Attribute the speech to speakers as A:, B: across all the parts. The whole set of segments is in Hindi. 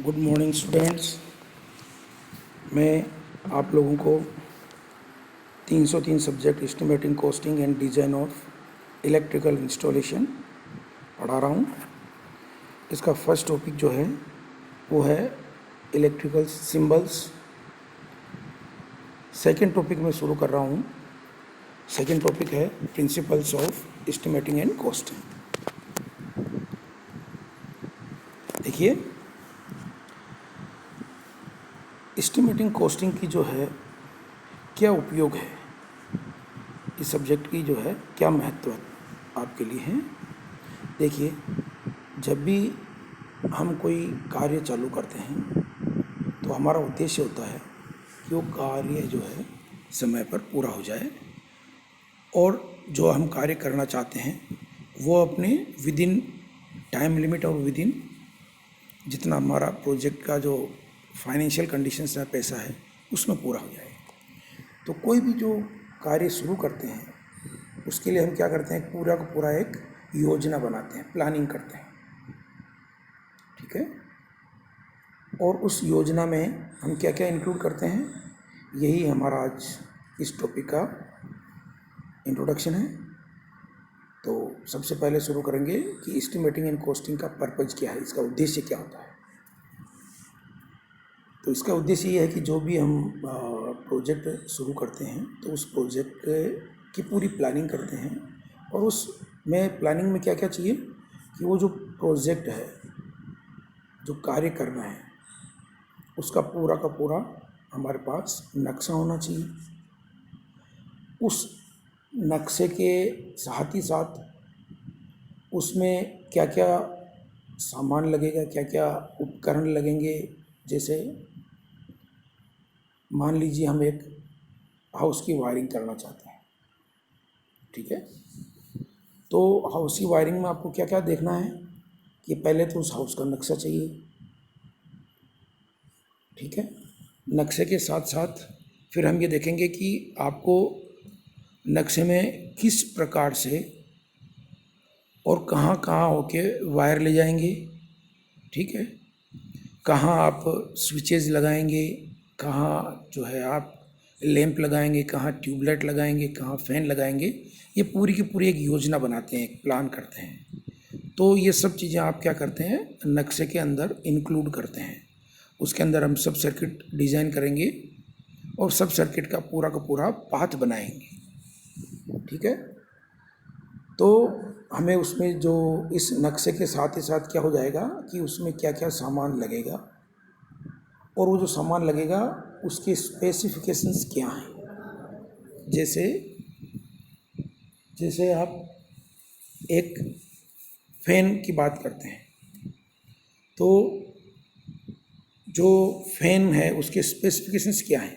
A: Good morning students. मैं आप लोगों को 303 subject estimating costing and design of electrical installation पढ़ा रहा हूँ। इसका फर्स्ट टॉपिक जो है वो है इलेक्ट्रिकल सिंबल्स। सेकंड टॉपिक मैं शुरू कर रहा हूँ। सेकंड टॉपिक है principles of estimating and costing. देखिए, एस्टिमेटिंग कॉस्टिंग की जो है क्या उपयोग है, इस सब्जेक्ट की जो है क्या महत्व आपके लिए है। देखिए, जब भी हम कोई कार्य चालू करते हैं तो हमारा उद्देश्य होता है कि वो कार्य जो है समय पर पूरा हो जाए और जो हम कार्य करना चाहते हैं वो अपने विद इन टाइम लिमिट और विद इन जितना हमारा प्रोजेक्ट का जो फाइनेंशियल कंडीशंस है, पैसा है, उसमें पूरा हो जाए। तो कोई भी जो कार्य शुरू करते हैं उसके लिए हम क्या करते हैं, पूरा का पूरा एक योजना बनाते हैं, प्लानिंग करते हैं, ठीक है। और उस योजना में हम क्या क्या इंक्लूड करते हैं, यही हमारा आज इस टॉपिक का इंट्रोडक्शन है। तो सबसे पहले शुरू करेंगे कि एस्टिमेटिंग एंड कॉस्टिंग का पर्पज क्या है, इसका उद्देश्य क्या होता है। तो इसका उद्देश्य ये है कि जो भी हम प्रोजेक्ट शुरू करते हैं तो उस प्रोजेक्ट की पूरी प्लानिंग करते हैं और उसमें प्लानिंग में क्या क्या चाहिए कि वो जो प्रोजेक्ट है, जो कार्य करना है, उसका पूरा का पूरा हमारे पास नक्शा होना चाहिए। उस नक्शे के साथ ही साथ उसमें क्या क्या सामान लगेगा, क्या क्या उपकरण लगेंगे। जैसे मान लीजिए हम एक हाउस की वायरिंग करना चाहते हैं, ठीक है। तो हाउस की वायरिंग में आपको क्या क्या देखना है कि पहले तो उस हाउस का नक्शा चाहिए, ठीक है। नक्शे के साथ साथ फिर हम ये देखेंगे कि आपको नक्शे में किस प्रकार से और कहाँ कहाँ होके वायर ले जाएंगे, ठीक है। कहाँ आप स्विचेस लगाएंगे, कहाँ जो है आप लैंप लगाएंगे, कहाँ ट्यूबलाइट लगाएंगे, कहाँ फैन लगाएंगे। ये पूरी की पूरी एक योजना बनाते हैं, एक प्लान करते हैं। तो ये सब चीज़ें आप क्या करते हैं, नक्शे के अंदर इंक्लूड करते हैं। उसके अंदर हम सब सर्किट डिज़ाइन करेंगे और सब सर्किट का पूरा पाथ बनाएंगे, ठीक है। तो हमें उसमें जो इस नक्शे के साथ ही साथ क्या हो जाएगा कि उसमें क्या क्या सामान लगेगा और वो जो सामान लगेगा उसके स्पेसिफिकेशंस क्या हैं। जैसे आप एक फ़ैन की बात करते हैं तो जो फ़ैन है उसके स्पेसिफिकेशंस क्या हैं,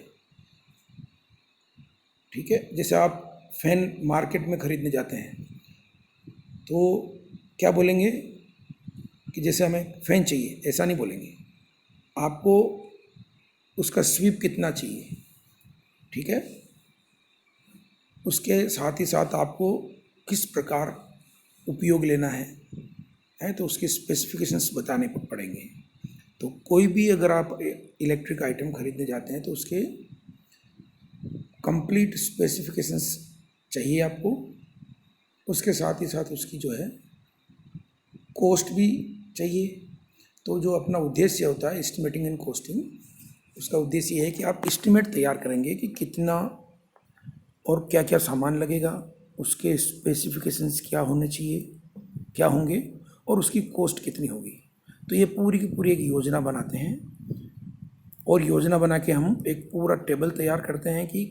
A: ठीक है। जैसे आप फ़ैन मार्केट में ख़रीदने जाते हैं तो क्या बोलेंगे कि जैसे हमें फ़ैन चाहिए, ऐसा नहीं बोलेंगे। आपको उसका स्वीप कितना चाहिए, ठीक है। उसके साथ ही साथ आपको किस प्रकार उपयोग लेना है तो उसके स्पेसिफिकेशंस बताने पड़ेंगे। तो कोई भी अगर आप इलेक्ट्रिक आइटम खरीदने जाते हैं तो उसके कंप्लीट स्पेसिफिकेशंस चाहिए आपको। उसके साथ ही साथ उसकी जो है कॉस्ट भी चाहिए। तो जो अपना उद्देश्य होता है एस्टिमेटिंग एंड कॉस्टिंग, उसका उद्देश्य ये है कि आप एस्टिमेट तैयार करेंगे कि कितना और क्या क्या सामान लगेगा, उसके स्पेसिफिकेशंस क्या होने चाहिए, क्या होंगे और उसकी कॉस्ट कितनी होगी। तो ये पूरी की पूरी एक योजना बनाते हैं और योजना बना के हम एक पूरा टेबल तैयार करते हैं कि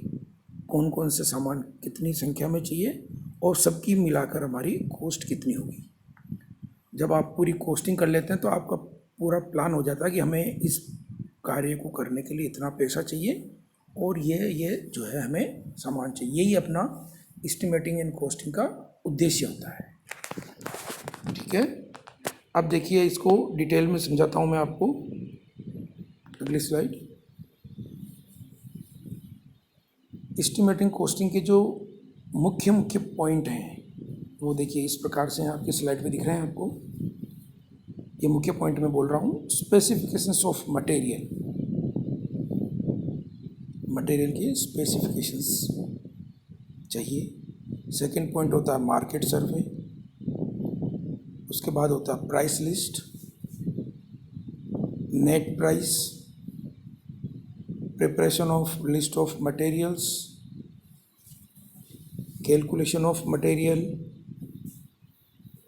A: कौन कौन से सामान कितनी संख्या में चाहिए और सबकी मिलाकर हमारी कॉस्ट कितनी होगी। जब आप पूरी कॉस्टिंग कर लेते हैं तो आपका पूरा प्लान हो जाता है कि हमें इस कार्य को करने के लिए इतना पैसा चाहिए और ये जो है हमें सामान चाहिए। यही अपना एस्टिमेटिंग एंड कॉस्टिंग का उद्देश्य होता है, ठीक है। अब देखिए, इसको डिटेल में समझाता हूँ मैं आपको। अगली स्लाइड। एस्टिमेटिंग कॉस्टिंग के जो मुख्य पॉइंट हैं वो देखिए इस प्रकार से आपकी स्लाइड पे दिख रहे हैं आपको। ये मुख्य पॉइंट में बोल रहा हूँ। स्पेसिफिकेशंस ऑफ मटेरियल, मटेरियल की स्पेसिफिकेशंस चाहिए। सेकंड पॉइंट होता है मार्केट सर्वे, उसके बाद होता है price list, net price, preparation of list of materials, calculation of material,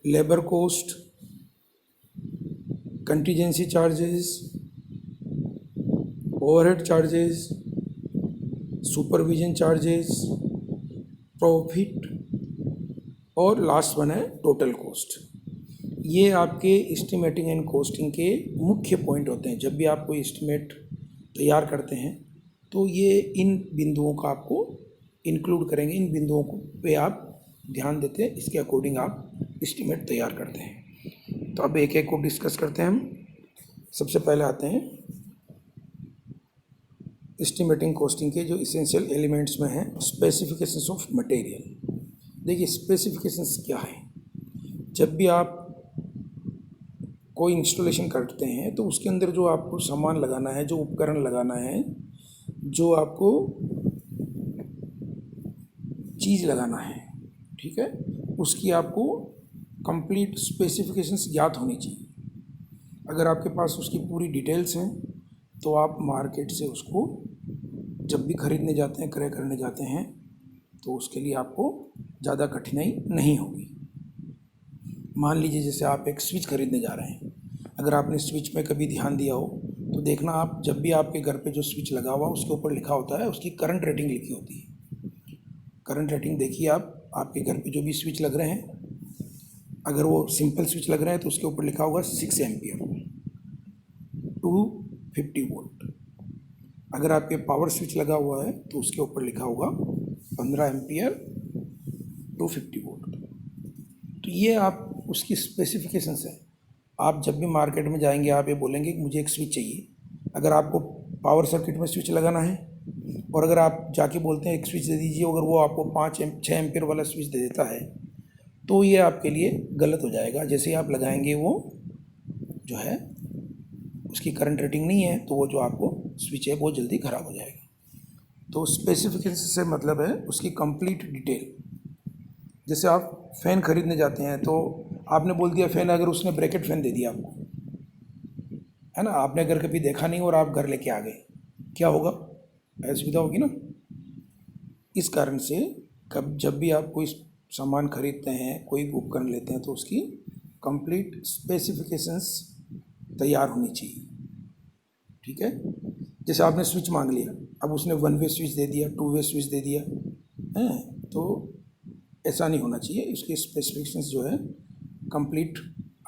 A: labour cost, contingency charges, overhead charges, supervision charges, profit और लास्ट वन है टोटल कॉस्ट। ये आपके एस्टिमेटिंग एंड कॉस्टिंग के मुख्य पॉइंट होते हैं। जब भी आप कोई एस्टिमेट तैयार करते हैं तो ये इन बिंदुओं का आपको इंक्लूड करेंगे, इन बिंदुओं को पे आप ध्यान देते हैं, इसके अकॉर्डिंग आप एस्टिमेट तैयार करते हैं। तो अब एक एक को डिस्कस करते हैं हम। सबसे पहले आते हैं एस्टिमेटिंग कॉस्टिंग के जो इसेंशियल एलिमेंट्स में हैं, स्पेसिफिकेशंस ऑफ मटेरियल। देखिए स्पेसिफिकेशंस क्या है। जब भी आप कोई इंस्टॉलेशन करते हैं तो उसके अंदर जो आपको सामान लगाना है, जो उपकरण लगाना है, जो आपको चीज़ लगाना है, ठीक है, उसकी आपको कंप्लीट स्पेसिफिकेशंस ज्ञात होनी चाहिए। अगर आपके पास उसकी पूरी डिटेल्स हैं तो आप मार्केट से उसको जब भी खरीदने जाते हैं, क्रय करने जाते हैं, तो उसके लिए आपको ज़्यादा कठिनाई नहीं होगी। मान लीजिए जैसे आप एक स्विच खरीदने जा रहे हैं, अगर आपने स्विच में कभी ध्यान दिया हो तो देखना, आप जब भी आपके घर पे जो स्विच लगा हुआ उसके ऊपर लिखा होता है, उसकी करंट रेटिंग लिखी होती है। करंट रेटिंग देखिए आप, आपके घर पे जो भी स्विच लग रहे हैं, अगर वो सिंपल स्विच लग रहे हैं तो उसके ऊपर लिखा होगा 6 एम्पियर 250 वोल्ट। अगर आपके पावर स्विच लगा हुआ है तो उसके ऊपर लिखा होगा 15 एम्पियर 250 वोल्ट। तो ये आप उसकी स्पेसिफिकेशंस है। आप जब भी मार्केट में जाएंगे आप ये बोलेंगे कि मुझे एक स्विच चाहिए। अगर आपको पावर सर्किट में स्विच लगाना है और अगर आप जाके बोलते हैं एक स्विच दे दीजिए, अगर वो आपको 6 एम्पियर वाला स्विच दे देता है तो ये आपके लिए गलत हो जाएगा। जैसे ही आप लगाएंगे वो जो है उसकी करंट रेटिंग नहीं है तो वो जो आपको स्विच है बहुत जल्दी ख़राब हो जाएगा। तो स्पेसिफिकेशन से मतलब है उसकी कंप्लीट डिटेल। जैसे आप फ़ैन खरीदने जाते हैं तो आपने बोल दिया फ़ैन, अगर उसने ब्रैकेट फ़ैन दे दिया आपको, है ना, आपने अगर कभी देखा नहीं और आप घर लेके आ गए, क्या होगा? असुविधा होगी ना। इस कारण से जब भी आप कोई सामान खरीदते हैं, कोई उपकरण लेते हैं, तो उसकी कंप्लीट स्पेसिफिकेशंस तैयार होनी चाहिए, ठीक है। जैसे आपने स्विच मांग लिया, अब उसने 1 वे स्विच दे दिया, 2 वे स्विच दे दिया है, तो ऐसा नहीं होना चाहिए। इसके स्पेसिफिकेशंस जो है कंप्लीट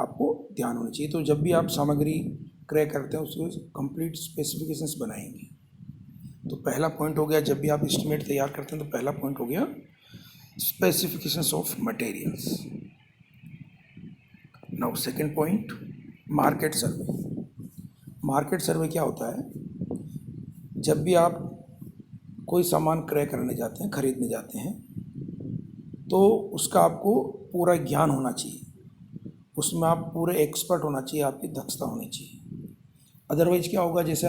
A: आपको ध्यान होना चाहिए। तो जब भी आप सामग्री क्रय करते हैं उसको कंप्लीट स्पेसिफिकेशंस बनाएंगे। तो पहला पॉइंट हो गया, जब भी आप एस्टिमेट तैयार करते हैं तो पहला पॉइंट हो गया specifications of materials. Now second point, market survey. Market सर्वे क्या होता है? जब भी आप कोई सामान क्रय करने जाते हैं, खरीदने जाते हैं, तो उसका आपको पूरा ज्ञान होना चाहिए, उसमें आप पूरे एक्सपर्ट होना चाहिए, आपकी दक्षता होनी चाहिए। अदरवाइज क्या होगा, जैसे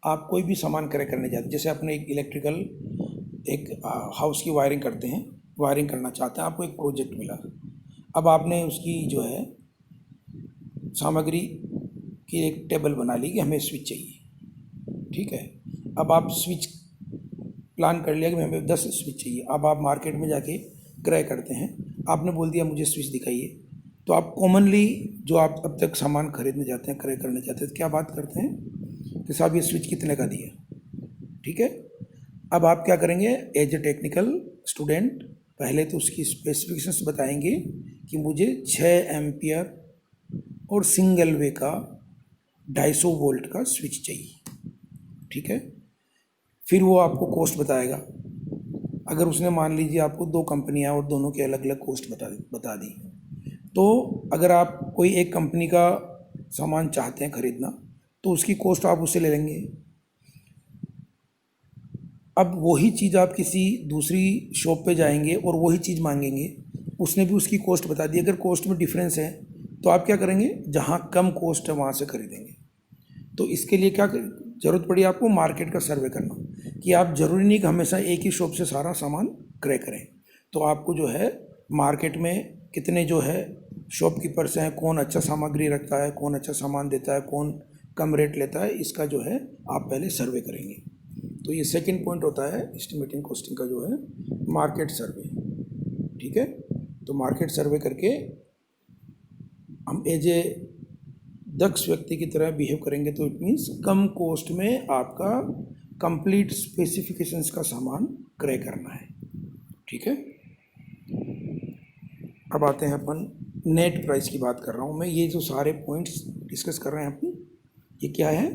A: आप कोई भी सामान क्रय करने जाते हैं, जैसे अपने एक इलेक्ट्रिकल एक हाउस की वायरिंग करते हैं, वायरिंग करना चाहते हैं, आपको एक प्रोजेक्ट मिला, अब आपने उसकी जो है सामग्री की एक टेबल बना ली कि हमें स्विच चाहिए, ठीक है। अब आप स्विच प्लान कर लिया कि हमें 10 स्विच चाहिए। अब आप मार्केट में जाके क्रय करते हैं, आपने बोल दिया मुझे स्विच दिखाइए, तो आप कॉमनली जो आप अब तक सामान खरीदने जाते हैं, क्रय करने जाते हैं, तो क्या बात करते हैं कि साहब ये स्विच कितने का दिया, ठीक है। अब आप क्या करेंगे, एज ए टेक्निकल स्टूडेंट पहले तो उसकी स्पेसिफिकेशंस बताएंगे कि मुझे 6 एम्पियर और सिंगल वे का 250 वोल्ट का स्विच चाहिए, ठीक है। फिर वो आपको कॉस्ट बताएगा। अगर उसने मान लीजिए आपको 2 कंपनियां और दोनों के अलग अलग कॉस्ट बता दी, तो अगर आप कोई एक कंपनी का सामान चाहते हैं खरीदना तो उसकी कॉस्ट आप उससे ले लेंगे। अब वही चीज़ आप किसी दूसरी शॉप पे जाएंगे और वही चीज़ मांगेंगे, उसने भी उसकी कॉस्ट बता दी। अगर कॉस्ट में डिफरेंस है तो आप क्या करेंगे, जहाँ कम कॉस्ट है वहाँ से खरीदेंगे। तो इसके लिए क्या ज़रूरत पड़ी आपको, मार्केट का सर्वे करना, कि आप ज़रूरी नहीं कि हमेशा एक ही शॉप से सारा सामान क्रय करें। तो आपको जो है मार्केट में कितने जो है शॉपकीपर्स हैं, कौन अच्छा सामग्री रखता है, कौन अच्छा सामान देता है, कौन कम रेट लेता है, इसका जो है आप पहले सर्वे करेंगे। तो ये सेकंड पॉइंट होता है एस्टिमेटिंग कॉस्टिंग का जो है, मार्केट सर्वे। ठीक है, तो मार्केट सर्वे करके हम एज ए दक्ष व्यक्ति की तरह बिहेव करेंगे, तो इट मीन्स कम कॉस्ट में आपका कंप्लीट स्पेसिफिकेशंस का सामान क्रय करना है। ठीक है, अब आते हैं अपन नेट प्राइस की बात कर रहा हूँ मैं। ये जो सारे पॉइंट्स डिस्कस कर रहे हैं अपन, ये क्या है,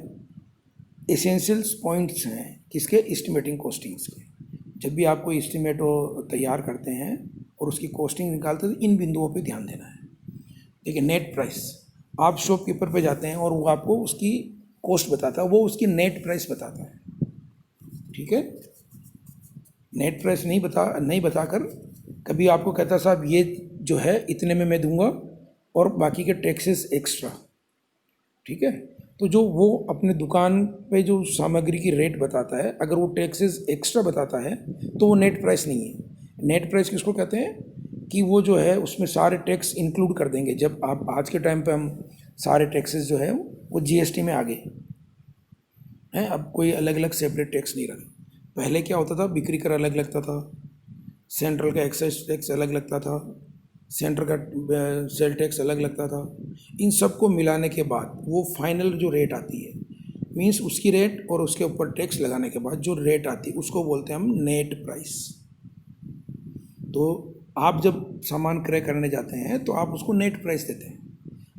A: एसेंशियल्स पॉइंट्स हैं किसके, एस्टिमेटिंग कॉस्टिंग्स के। जब भी आपको एस्टिमेट तैयार करते हैं और उसकी कॉस्टिंग निकालते हैं तो इन बिंदुओं पे ध्यान देना है। देखिए, नेट प्राइस, आप शॉपकीपर पे जाते हैं और वो आपको उसकी कॉस्ट बताता है, वो उसकी नेट प्राइस बताता है। ठीक है, नेट प्राइस नहीं बताकर कभी आपको कहता साहब ये जो है इतने में मैं दूंगा और बाकी के टैक्सेस एक्स्ट्रा। ठीक है, तो जो वो अपने दुकान पे जो सामग्री की रेट बताता है, अगर वो टैक्सेस एक्स्ट्रा बताता है तो वो नेट प्राइस नहीं है। नेट प्राइस किसको कहते हैं, कि वो जो है उसमें सारे टैक्स इंक्लूड कर देंगे। जब आप आज के टाइम पे हम सारे टैक्सेस जो है वो जीएसटी में आ गए हैं, अब कोई अलग अलग सेपरेट टैक्स नहीं रहा। पहले क्या होता था, बिक्री कर अलग लगता था, सेंट्रल का एक्साइज टैक्स अलग लगता था, सेंटर का सेल टैक्स अलग लगता था। इन सबको मिलाने के बाद वो फाइनल जो रेट आती है, मीन्स उसकी रेट और उसके ऊपर टैक्स लगाने के बाद जो रेट आती है उसको बोलते हैं हम नेट प्राइस। तो आप जब सामान क्रय करने जाते हैं तो आप उसको नेट प्राइस देते हैं।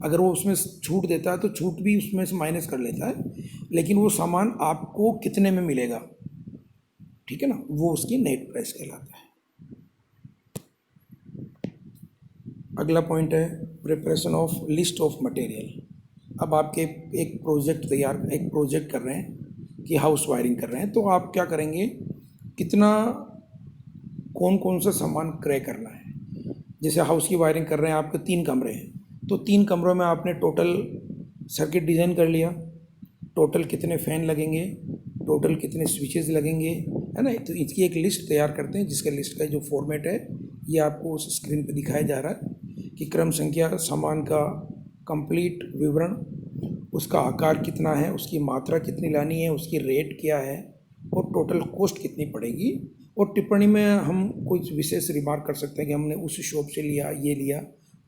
A: अगर वो उसमें छूट देता है तो छूट भी उसमें से माइनस कर लेता है, लेकिन वो सामान आपको कितने में मिलेगा, ठीक है ना, वो उसकी नेट प्राइस कहलाता है। अगला पॉइंट है preparation of list of material. अब आपके एक प्रोजेक्ट कर रहे हैं कि हाउस वायरिंग कर रहे हैं, तो आप क्या करेंगे, कितना कौन कौन सा सामान क्रय करना है। जैसे हाउस की वायरिंग कर रहे हैं, आपके 3 कमरे हैं, तो 3 कमरों में आपने टोटल सर्किट डिज़ाइन कर लिया, टोटल कितने फ़ैन लगेंगे, टोटल कितने स्विचेस लगेंगे, है ना। तो इसकी एक लिस्ट तैयार करते हैं, जिसका लिस्ट का जो फॉर्मेट है ये आपको उस स्क्रीन पे दिखाया जा रहा है कि क्रम संख्या, सामान का कंप्लीट विवरण, उसका आकार कितना है, उसकी मात्रा कितनी लानी है, उसकी रेट क्या है और टोटल कॉस्ट कितनी पड़ेगी। और टिप्पणी में हम कोई विशेष रिमार्क कर सकते हैं कि हमने उस शॉप से लिया, ये लिया,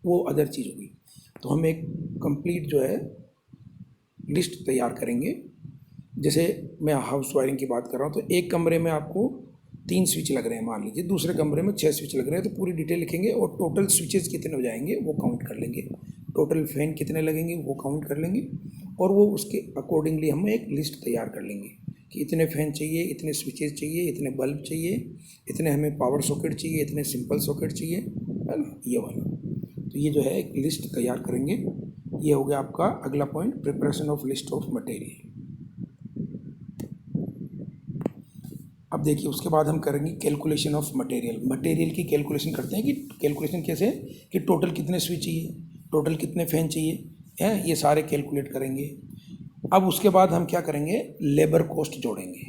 A: वो अदर चीज़ होगी। तो हम एक कंप्लीट जो है लिस्ट तैयार करेंगे। जैसे मैं हाउस वायरिंग की बात कर रहा हूँ, तो एक कमरे में आपको 3 स्विच लग रहे हैं मान लीजिए, दूसरे कमरे में 6 स्विच लग रहे हैं, तो पूरी डिटेल लिखेंगे और टोटल स्विचेस कितने हो जाएंगे वो काउंट कर लेंगे, टोटल फैन कितने लगेंगे वो काउंट कर लेंगे, और वो उसके अकॉर्डिंगली हम एक लिस्ट तैयार कर लेंगे कि इतने फ़ैन चाहिए, इतने स्विचेस चाहिए, इतने बल्ब चाहिए, इतने हमें पावर सॉकेट चाहिए, इतने सिंपल सॉकेट चाहिए, है ना, ये वाला। तो ये जो है एक लिस्ट तैयार करेंगे। ये हो गया आपका अगला point, preparation of list of material. अब देखिए, उसके बाद हम करेंगे कैलकुलेशन ऑफ मटेरियल की कैलकुलेशन करते हैं। कि कैलकुलेशन कैसे है, कि टोटल कितने स्विच चाहिए, टोटल कितने फैन चाहिए, हैं, ये सारे कैलकुलेट करेंगे। अब उसके बाद हम क्या करेंगे, लेबर कॉस्ट जोड़ेंगे।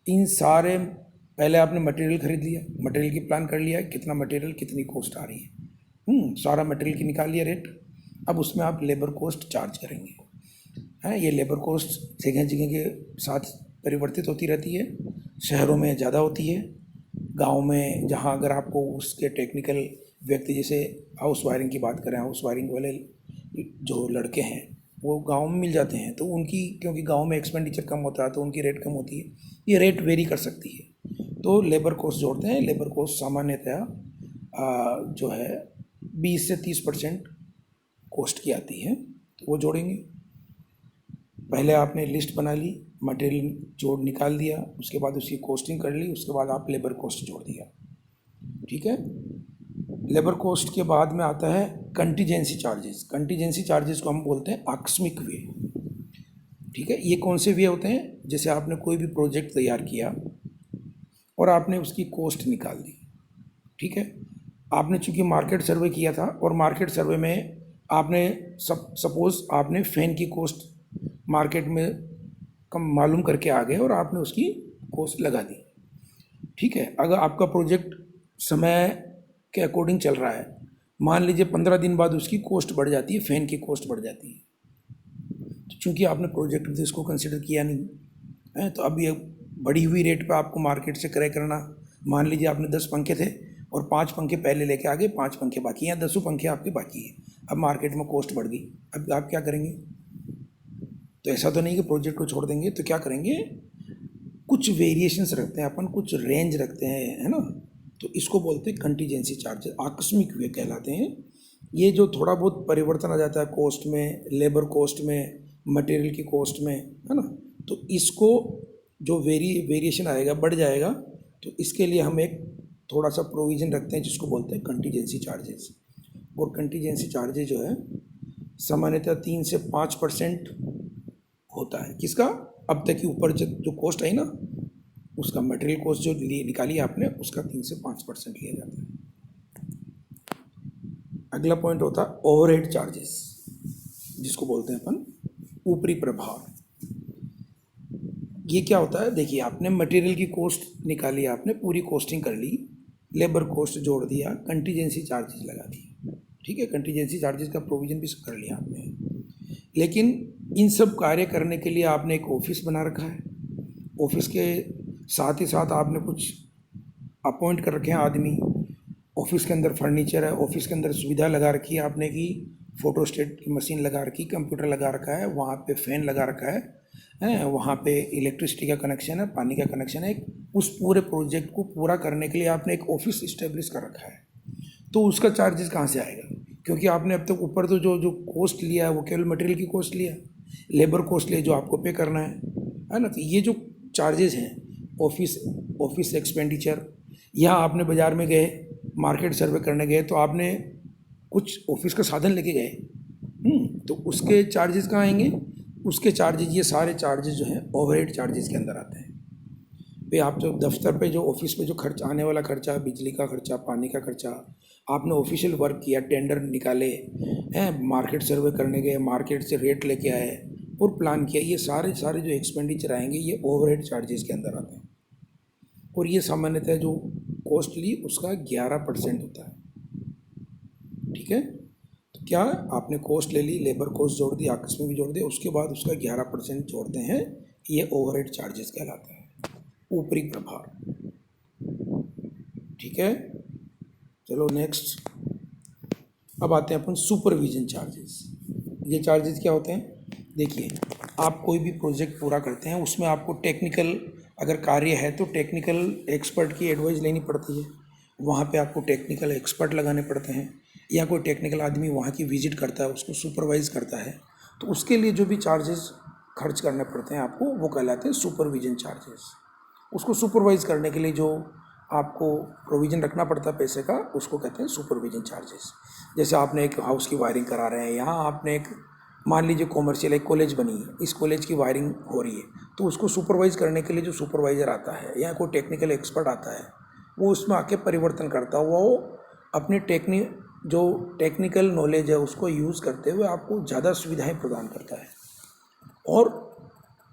A: इन सारे, पहले आपने मटेरियल खरीद लिया, मटेरियल की प्लान कर लिया, कितना मटेरियल कितनी कॉस्ट आ रही है, सारा मटेरियल की निकाल लिया रेट। अब उसमें आप लेबर कॉस्ट चार्ज करेंगे, हैं। ये लेबर कॉस्ट जगह जगह के साथ परिवर्तित होती रहती है। शहरों में ज़्यादा होती है, गांव में जहां अगर आपको उसके टेक्निकल व्यक्ति, जैसे हाउस वायरिंग की बात करें, हाउस वायरिंग वाले जो लड़के हैं वो गांव में मिल जाते हैं, तो उनकी, क्योंकि गांव में एक्सपेंडिचर कम होता है तो उनकी रेट कम होती है, ये रेट वेरी कर सकती है। तो लेबर कॉस्ट जोड़ते हैं। लेबर कॉस्ट सामान्यतः जो है 20 से 30% कॉस्ट की आती है, तो वो जोड़ेंगे। पहले आपने लिस्ट बना ली, मटेरियल जोड़ निकाल दिया, उसके बाद उसकी कॉस्टिंग कर ली, उसके बाद आप लेबर कॉस्ट जोड़ दिया, ठीक है। लेबर कॉस्ट के बाद में आता है कंटीजेंसी चार्जेस। कंटीजेंसी चार्जेस को हम बोलते हैं आकस्मिक व्यय, ठीक है। ये कौन से व्यय होते हैं, जैसे आपने कोई भी प्रोजेक्ट तैयार किया और आपने उसकी कॉस्ट निकाल दी, ठीक है। आपने चूंकि मार्केट सर्वे किया था और मार्केट सर्वे में आपने सपोज़ आपने फ़ैन की कॉस्ट मार्केट में कम मालूम करके आ गए और आपने उसकी कॉस्ट लगा दी। ठीक है, अगर आपका प्रोजेक्ट समय के अकॉर्डिंग चल रहा है, मान लीजिए 15 दिन बाद उसकी कॉस्ट बढ़ जाती है, फ़ैन की कॉस्ट बढ़ जाती है, तो चूँकि आपने प्रोजेक्ट में इसको कंसिडर किया नहीं है, तो अब ये बढ़ी हुई रेट पे आपको मार्केट से क्रय करना। मान लीजिए आपने 10 पंखे थे और 5 पंखे पहले लेके आ गए, 5 पंखे बाकी हैं, 10 पंखे आपके बाकी हैं। अब मार्केट में कॉस्ट बढ़ गई, अब आप क्या करेंगे? तो ऐसा तो नहीं कि प्रोजेक्ट को छोड़ देंगे, तो क्या करेंगे? कुछ वेरिएशंस रखते हैं अपन, कुछ रेंज रखते हैं, है ना। तो इसको बोलते हैं कंटीजेंसी चार्जेस, आकस्मिक व्यय कहलाते हैं। ये जो थोड़ा बहुत परिवर्तन आ जाता है कॉस्ट में, लेबर कॉस्ट में, मटेरियल की कॉस्ट में, है ना, तो इसको जो वेरिएशन आएगा, बढ़ जाएगा, तो इसके लिए हम एक थोड़ा सा प्रोविज़न रखते हैं जिसको बोलते हैं कंटीजेंसी चार्जेस। और कंटीजेंसी चार्जेस जो है सामान्यतः 3 से 5% होता है। किसका? अब तक की ऊपर जो कॉस्ट आई ना, उसका मटेरियल कॉस्ट जो निकाली आपने, उसका 3 से 5% लिया जाता है। अगला पॉइंट होता है ओवरहेड चार्जेस, जिसको बोलते हैं अपन ऊपरी प्रभार। ये क्या होता है? देखिए, आपने मटेरियल की कॉस्ट निकाली, आपने पूरी कॉस्टिंग कर ली, लेबर कॉस्ट जोड़ दिया, कंटीजेंसी चार्जेस लगा दिए। ठीक है, कंटीजेंसी चार्जेस का प्रोविज़न भी कर लिया आपने। लेकिन इन सब कार्य करने के लिए आपने एक ऑफिस बना रखा है, ऑफिस के साथ ही साथ आपने कुछ अपॉइंट कर रखे हैं आदमी, ऑफिस के अंदर फर्नीचर है, ऑफिस के अंदर सुविधा लगा रखी है आपने की, फोटोस्टेट की मशीन लगा रखी, कंप्यूटर लगा रखा है, वहाँ पे फ़ैन लगा रखा है, वहाँ पे इलेक्ट्रिसिटी का कनेक्शन है, पानी का कनेक्शन है। उस पूरे प्रोजेक्ट को पूरा करने के लिए आपने एक ऑफिस इस्टेब्लिश कर रखा है, तो उसका चार्जेस कहाँ से आएगा? क्योंकि आपने अब तक ऊपर तो जो जो कॉस्ट लिया है वो केवल मटेरियल की कॉस्ट लिया, लेबर कॉस्ट लिया जो आपको पे करना है ना। तो ये जो चार्जेस हैं ऑफिस एक्सपेंडिचर, यहाँ आपने बाज़ार में गए, मार्केट सर्वे करने गए, तो आपने कुछ ऑफिस का साधन लेके गए, तो उसके चार्जेस कहाँ आएंगे? उसके चार्जेस, ये सारे चार्जेस जो हैं ओवरहेड चार्जेस के अंदर आते हैं। भाई आप जो दफ्तर पे जो ऑफिस पे जो खर्च आने वाला खर्चा, बिजली का खर्चा, पानी का खर्चा, आपने ऑफिशियल वर्क किया, टेंडर निकाले हैं, मार्केट सर्वे करने गए, मार्केट से रेट लेके आए और प्लान किया, ये सारे सारे जो एक्सपेंडिचर आएंगे ये ओवरहेड चार्जेस के अंदर आते हैं। और ये सामान्यतः जो कॉस्ट ली उसका 11% होता है। ठीक है, तो क्या आपने कॉस्ट ले ली, लेबर कॉस्ट जोड़ दी, आकस्मिक भी जोड़ दिया, उसके बाद उसका 11% जोड़ते हैं, ये ओवरहेड चार्जेस कहलाता है, ऊपरी प्रभार। ठीक है, चलो नेक्स्ट। अब आते हैं अपन सुपरविजन चार्जेस। ये चार्जेस क्या होते हैं? देखिए, आप कोई भी प्रोजेक्ट पूरा करते हैं, उसमें आपको टेक्निकल अगर कार्य है तो टेक्निकल एक्सपर्ट की एडवाइस लेनी पड़ती है, वहाँ पे आपको टेक्निकल एक्सपर्ट लगाने पड़ते हैं, या कोई टेक्निकल आदमी वहाँ की विजिट करता है, उसको सुपरवाइज़ करता है, तो उसके लिए जो भी चार्जेस खर्च करने पड़ते हैं आपको, वो कहलाते हैं सुपरविजन चार्जेस। उसको सुपरवाइज़ करने के लिए जो आपको प्रोविज़न रखना पड़ता है पैसे का, उसको कहते हैं सुपरविजन चार्जेस। जैसे आपने एक हाउस की वायरिंग करा रहे हैं, यहाँ आपने एक मान लीजिए कॉमर्शियल एक कॉलेज बनी है, इस कॉलेज की वायरिंग हो रही है, तो उसको सुपरवाइज़ करने के लिए जो सुपरवाइज़र आता है या कोई टेक्निकल एक्सपर्ट आता है, वो उसमें आके परिवर्तन करता है, वो अपनी जो टेक्निकल नॉलेज है उसको यूज़ करते हुए आपको ज़्यादा सुविधाएँ प्रदान करता है और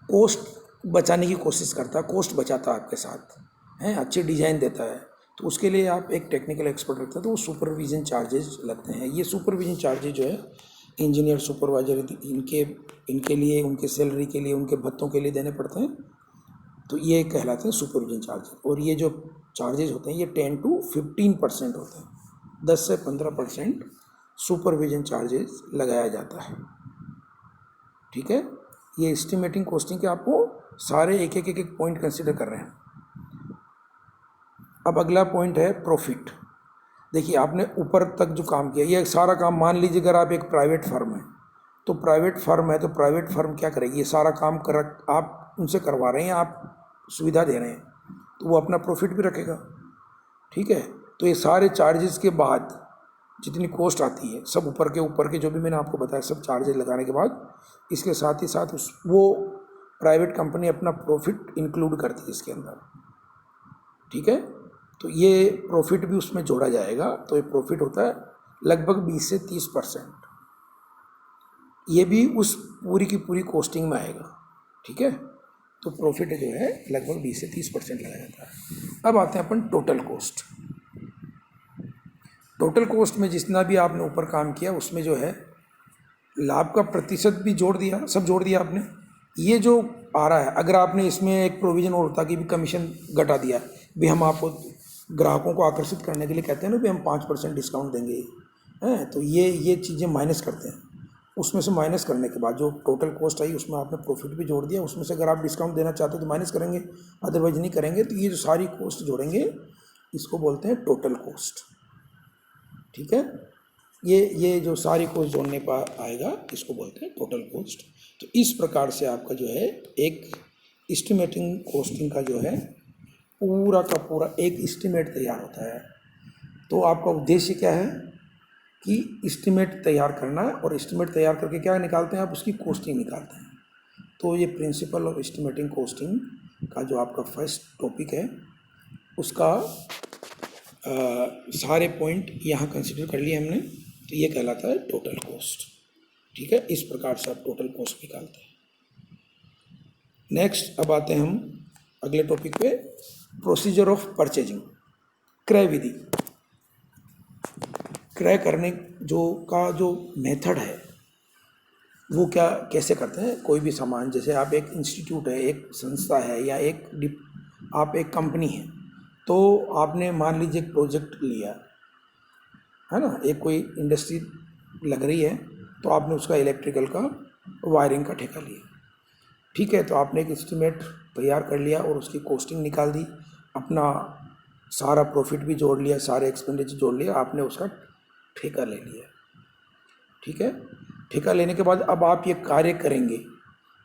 A: कॉस्ट बचाने की कोशिश करता है, कॉस्ट बचाता है आपके साथ, हैं, अच्छे डिज़ाइन देता है। तो उसके लिए आप एक टेक्निकल एक्सपर्ट रखते हैं, तो वो सुपरविजन चार्जेस लगते हैं। ये सुपरविजन चार्जेस जो है इंजीनियर, सुपरवाइजर, इनके लिए, उनके सैलरी के लिए, उनके भत्तों के लिए देने पड़ते हैं, तो ये कहलाते हैं सुपरविजन चार्जेस। और ये जो चार्जेस होते हैं ये 10 to 15% होते हैं, 10 से 15% सुपरविजन चार्जेस लगाया जाता है। ठीक है, ये एस्टिमेटिंग कॉस्टिंग के आपको सारे एक एक पॉइंट कंसिडर कर रहे हैं। अब अगला पॉइंट है प्रॉफिट। देखिए, आपने ऊपर तक जो काम किया, ये सारा काम, मान लीजिए अगर आप एक प्राइवेट फर्म है, तो प्राइवेट फर्म है तो प्राइवेट फर्म क्या करेगी? ये सारा काम आप उनसे करवा रहे हैं, आप सुविधा दे रहे हैं, तो वो अपना प्रॉफिट भी रखेगा। ठीक है, तो ये सारे चार्जेस के बाद जितनी कॉस्ट आती है, सब ऊपर के जो भी मैंने आपको बताया, सब चार्जेस लगाने के बाद इसके साथ ही साथ वो प्राइवेट कंपनी अपना प्रॉफिट इंक्लूड करती है इसके अंदर। ठीक है, तो ये प्रॉफिट भी उसमें जोड़ा जाएगा, तो ये प्रॉफिट होता है लगभग 20 से 30%। ये भी उस पूरी की पूरी कॉस्टिंग में आएगा, ठीक है। तो प्रॉफिट जो है लगभग 20 से 30% लगाया जाता है। अब आते हैं अपन टोटल कॉस्ट। टोटल कॉस्ट में जितना भी आपने ऊपर काम किया उसमें जो है लाभ का प्रतिशत भी जोड़ दिया, सब जोड़ दिया आपने। ये जो आ रहा है, अगर आपने इसमें एक प्रोविज़न और होता कि भी कमीशन घटा दिया, भी हम आपको ग्राहकों को आकर्षित करने के लिए कहते हैं ना भी हम 5% डिस्काउंट देंगे, हैं, तो ये चीज़ें माइनस करते हैं। उसमें से माइनस करने के बाद जो टोटल कॉस्ट आई उसमें आपने प्रॉफिट भी जोड़ दिया, उसमें से अगर आप डिस्काउंट देना चाहते हो तो माइनस करेंगे, अदरवाइज नहीं करेंगे। तो ये जो सारी कॉस्ट जोड़ेंगे इसको बोलते हैं टोटल कॉस्ट, ठीक है। ये जो सारी कॉस्ट जोड़ने पर आएगा इसको बोलते हैं टोटल कॉस्ट। तो इस प्रकार से आपका जो है एक एस्टिमेटिंग कॉस्टिंग का जो है पूरा का पूरा एक एस्टिमेट तैयार होता है। तो आपका उद्देश्य क्या है कि एस्टिमेट तैयार करना, और एस्टिमेट तैयार करके क्या निकालते हैं आप, उसकी कॉस्टिंग निकालते हैं। तो ये प्रिंसिपल ऑफ एस्टिमेटिंग कॉस्टिंग का जो आपका फर्स्ट टॉपिक है उसका सारे पॉइंट यहाँ कंसिडर कर लिए हमने। तो ये कहलाता है टोटल कॉस्ट, ठीक है। इस प्रकार से आप टोटल कॉस्ट निकालते हैं। नेक्स्ट अब आते हैं हम अगले टॉपिक पे, प्रोसीजर ऑफ परचेजिंग, क्रय विधि। क्रय करने जो मेथड है वो क्या कैसे करते हैं। कोई भी सामान, जैसे आप एक इंस्टीट्यूट है, एक संस्था है, या आप एक कंपनी है, तो आपने मान लीजिए एक प्रोजेक्ट लिया है ना, एक कोई इंडस्ट्री लग रही है, तो आपने उसका इलेक्ट्रिकल का वायरिंग का ठेका लिया, ठीक है। तो आपने एक एस्टिमेट तैयार कर लिया और उसकी कॉस्टिंग निकाल दी, अपना सारा प्रॉफिट भी जोड़ लिया, सारे एक्सपेंडिचर जोड़ लिया, आपने उसका ठेका ले लिया, ठीक है। ठेका लेने के बाद अब आप ये कार्य करेंगे,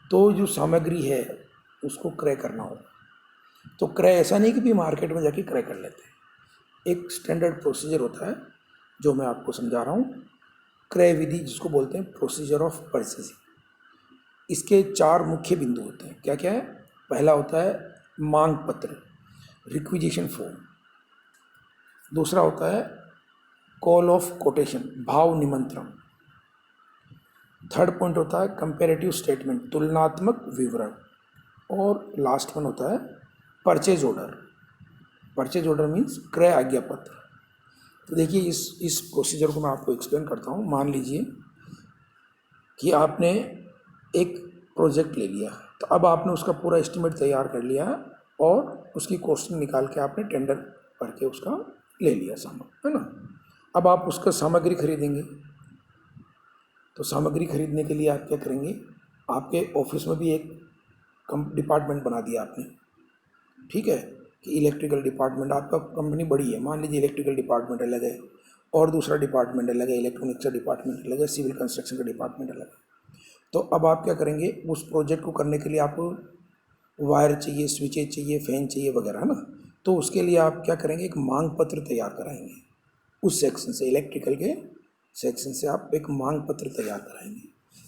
A: तो जो सामग्री है उसको क्रय करना होगा। तो क्रय ऐसा नहीं कि भी मार्केट में जाके क्रय कर लेते हैं, एक स्टैंडर्ड प्रोसीजर होता है जो मैं आपको समझा रहा हूँ। क्रय विधि जिसको बोलते हैं प्रोसीजर ऑफ परचेजिंग। इसके 4 मुख्य बिंदु होते हैं। क्या क्या है? पहला होता है मांग पत्र, रिक्विजिशन फॉर्म। दूसरा होता है कॉल ऑफ कोटेशन, भाव निमंत्रण। थर्ड पॉइंट होता है कंपेरेटिव स्टेटमेंट, तुलनात्मक विवरण। और लास्ट वन होता है purchase order. Purchase order means क्रय आज्ञा पत्र। तो देखिए इस प्रोसीजर को मैं आपको एक्सप्लेन करता हूँ। मान लीजिए कि आपने एक प्रोजेक्ट ले लिया, तो अब आपने उसका पूरा एस्टिमेट तैयार कर लिया और उसकी कॉस्टिंग निकाल के आपने टेंडर करके उसका ले लिया सामान, है ना। अब आप उसका सामग्री खरीदेंगे, तो सामग्री खरीदने के लिए आप क्या करेंगे, आपके ऑफिस में भी एक डिपार्टमेंट बना दिया आपने, ठीक है, कि इलेक्ट्रिकल डिपार्टमेंट। आपका कंपनी बड़ी है, मान लीजिए इलेक्ट्रिकल डिपार्टमेंट अलग है, और दूसरा डिपार्टमेंट अलग है, इलेक्ट्रॉनिक्स का डिपार्टमेंट अलग है, सिविल कंस्ट्रक्शन का डिपार्टमेंट अलग है। तो अब आप क्या करेंगे, उस प्रोजेक्ट को करने के लिए आपको वायर चाहिए, स्विचेज चाहिए, फैन चाहिए वगैरह, है ना। तो उसके लिए आप क्या करेंगे, एक मांग पत्र तैयार कराएंगे। उस सेक्शन से, इलेक्ट्रिकल के सेक्शन से आप एक मांग पत्र तैयार कराएंगे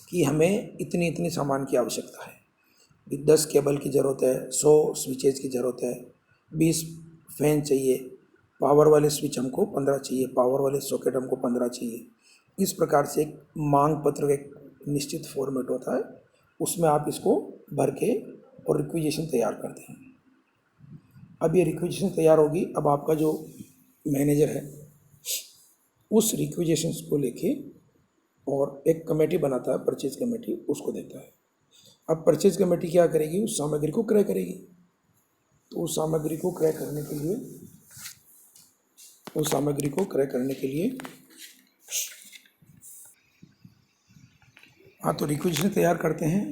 A: कि हमें इतनी इतनी सामान की आवश्यकता है। 10 केबल की ज़रूरत है, 100 स्विचेज की ज़रूरत है, 20 फैन चाहिए, पावर वाले स्विच हमको 15 चाहिए, पावर वाले सॉकेट हमको 15 चाहिए। इस प्रकार से एक मांग पत्र का एक निश्चित फॉर्मेट होता है, उसमें आप इसको भर के और रिक्विजिशन तैयार करते हैं। अब ये रिक्विजिशन तैयार होगी, अब आपका जो मैनेजर है उस रिक्विजिशन को लेके और एक कमेटी बनाता है, परचेज कमेटी, उसको देता है। अब परचेज कमेटी क्या करेगी, उस सामग्री को क्रय करेगी। तो उस सामग्री को क्रय करने के लिए हाँ, तो रिक्विजिशन तैयार करते हैं,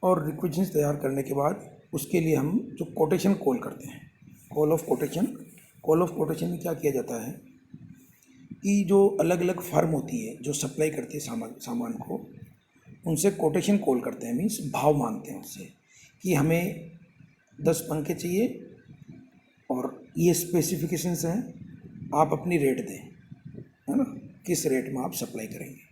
A: और रिक्विजिशन तैयार करने के बाद उसके लिए हम जो कोटेशन कॉल करते हैं, कॉल ऑफ कोटेशन में क्या किया जाता है कि जो अलग अलग फर्म होती है जो सप्लाई करती है सामान को, उनसे कोटेशन कॉल करते हैं, मीन्स भाव मांगते हैं उससे कि हमें 10 पंखे चाहिए और ये स्पेसिफिकेशंस हैं, आप अपनी रेट दें, है ना, किस रेट में आप सप्लाई करेंगे।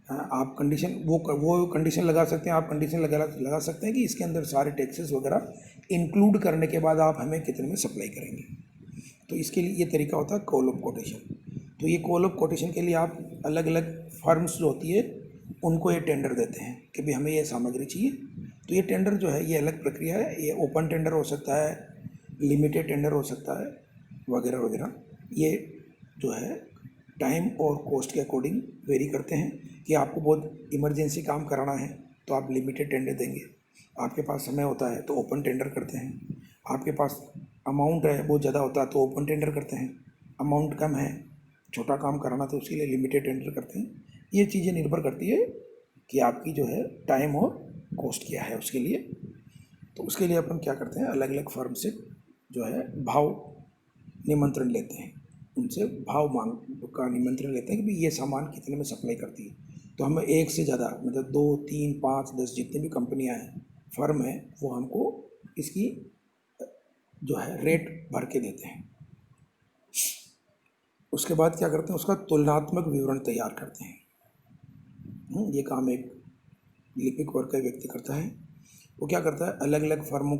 A: हाँ, आप कंडीशन वो कंडीशन लगा सकते हैं, आप कंडीशन लगा सकते हैं कि इसके अंदर सारे टैक्सेस वगैरह इंक्लूड करने के बाद आप हमें कितने में सप्लाई करेंगे। तो इसके लिए ये तरीका होता है कॉल ऑफ कोटेशन। तो ये कॉल ऑफ कोटेशन के लिए आप अलग अलग फर्म्स जो होती है उनको ये टेंडर देते हैं कि भाई हमें ये सामग्री चाहिए। तो ये टेंडर जो है ये अलग प्रक्रिया है, ये ओपन टेंडर हो सकता है, लिमिटेड टेंडर हो सकता है, वगैरह वगैरह। ये जो है टाइम और कॉस्ट के अकॉर्डिंग वेरी करते हैं कि आपको बहुत इमरजेंसी काम कराना है तो आप लिमिटेड टेंडर देंगे, आपके पास समय होता है तो ओपन टेंडर करते हैं, आपके पास अमाउंट है बहुत ज़्यादा होता है तो ओपन टेंडर करते हैं, अमाउंट कम है छोटा काम कराना तो उसके लिए लिमिटेड टेंडर करते हैं। ये चीज़ें निर्भर करती है कि आपकी जो है टाइम और कॉस्ट क्या है उसके लिए। तो उसके लिए अपन क्या करते हैं, अलग अलग फर्म से जो है भाव निमंत्रण लेते हैं, उनसे भाव मांग का निमंत्रण लेते हैं कि भाई ये सामान कितने में सप्लाई करती है। तो हमें एक से ज़्यादा मतलब 2 3 5 10 जितनी भी कंपनियां हैं, फर्म है, वो हमको इसकी जो है रेट भर के देते हैं। उसके बाद क्या करते हैं, उसका तुलनात्मक विवरण तैयार करते हैं। ये काम एक लिपिक वर्ग का व्यक्ति करता है। वो क्या करता है, अलग अलग फर्मों,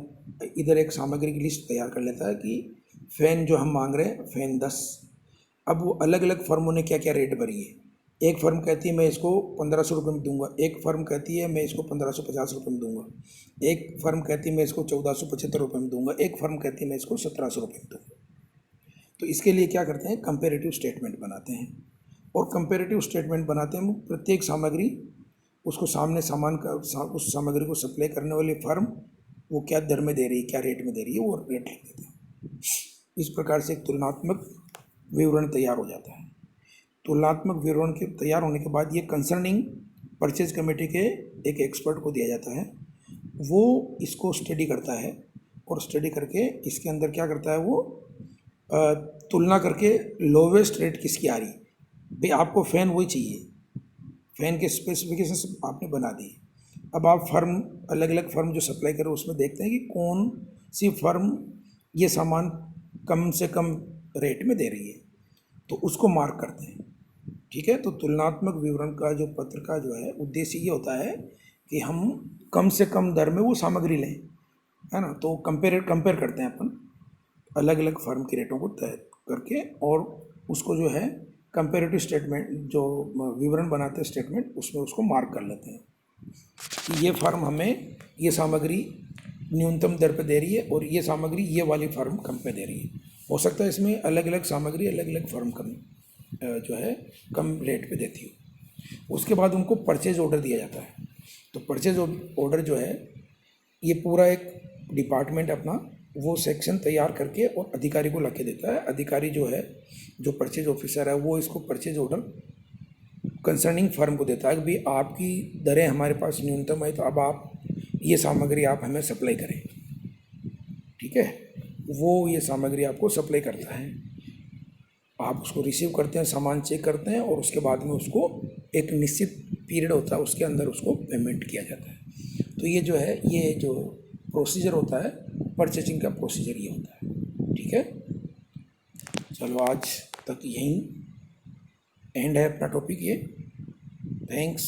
A: इधर एक सामग्री की लिस्ट तैयार कर लेता है कि फ़ैन जो हम मांग रहे हैं फ़ैन 10। अब वो अलग अलग फर्मों ने क्या क्या रेट भरी है। एक फर्म कहती है मैं इसको 1500 रुपये में दूंगा, एक फर्म कहती है मैं इसको 1550 रुपये में दूंगा, एक फर्म कहती है मैं इसको 1475 रुपये में दूंगा, एक फर्म कहती है मैं इसको 1700 रुपये में दूंगा। तो इसके लिए क्या करते हैं, कंपेरेटिव स्टेटमेंट बनाते हैं। और कंपेरेटिव स्टेटमेंट बनाते हैं प्रत्येक सामग्री, उसको सामने उस सामग्री को सप्लाई करने वाली फर्म वो क्या दर में दे रही है, क्या रेट में दे रही है, वो रेट लिख देते हैं। इस प्रकार से एक तुलनात्मक विवरण तैयार हो जाता है। तुलनात्मक विवरण के तैयार होने के बाद ये कंसर्निंग परचेज कमेटी के एक एक्सपर्ट को दिया जाता है। वो इसको स्टडी करता है और स्टडी करके इसके अंदर क्या करता है, वो तुलना करके लोवेस्ट रेट किसकी आ रही। भाई आपको फ़ैन वही चाहिए, फ़ैन के स्पेसिफिकेशन आपने बना दी। अब आप फर्म अलग अलग फर्म जो सप्लाई करे उसमें देखते हैं कि कौन सी फर्म ये सामान कम से कम रेट में दे रही है, तो उसको मार्क करते हैं। ठीक है, तो तुलनात्मक विवरण का जो पत्र का जो है उद्देश्य ये होता है कि हम कम से कम दर में वो सामग्री लें, है ना। तो कंपेयर करते हैं अपन अलग अलग फर्म के रेटों को तय करके, और उसको जो है कंपेरेटिव स्टेटमेंट जो विवरण बनाते हैं स्टेटमेंट, उसमें उसको मार्क कर लेते हैं कि ये फर्म हमें ये सामग्री न्यूनतम दर पे दे रही है और ये सामग्री ये वाली फर्म कम पे दे रही है। हो सकता है इसमें अलग अलग सामग्री अलग अलग फर्म कम जो है कम रेट पे देती है। उसके बाद उनको परचेज ऑर्डर दिया जाता है। तो परचेज ऑर्डर जो है ये पूरा एक डिपार्टमेंट अपना वो सेक्शन तैयार करके और अधिकारी को ला के देता है। अधिकारी जो है, जो परचेज ऑफिसर है, वो इसको परचेज ऑर्डर कंसर्निंग फर्म को देता है कि भाई आपकी दरें हमारे पास न्यूनतम है, तो अब आप ये सामग्री आप हमें सप्लाई करें। ठीक है, वो ये सामग्री आपको सप्लाई करता है, आप उसको रिसीव करते हैं, सामान चेक करते हैं और उसके बाद में उसको एक निश्चित पीरियड होता है उसके अंदर उसको पेमेंट किया जाता है। तो ये जो है, ये जो प्रोसीजर होता है परचेजिंग का, प्रोसीजर ये होता है। ठीक है, चलो आज तक यहीं एंड है अपना टॉपिक ये। थैंक्स।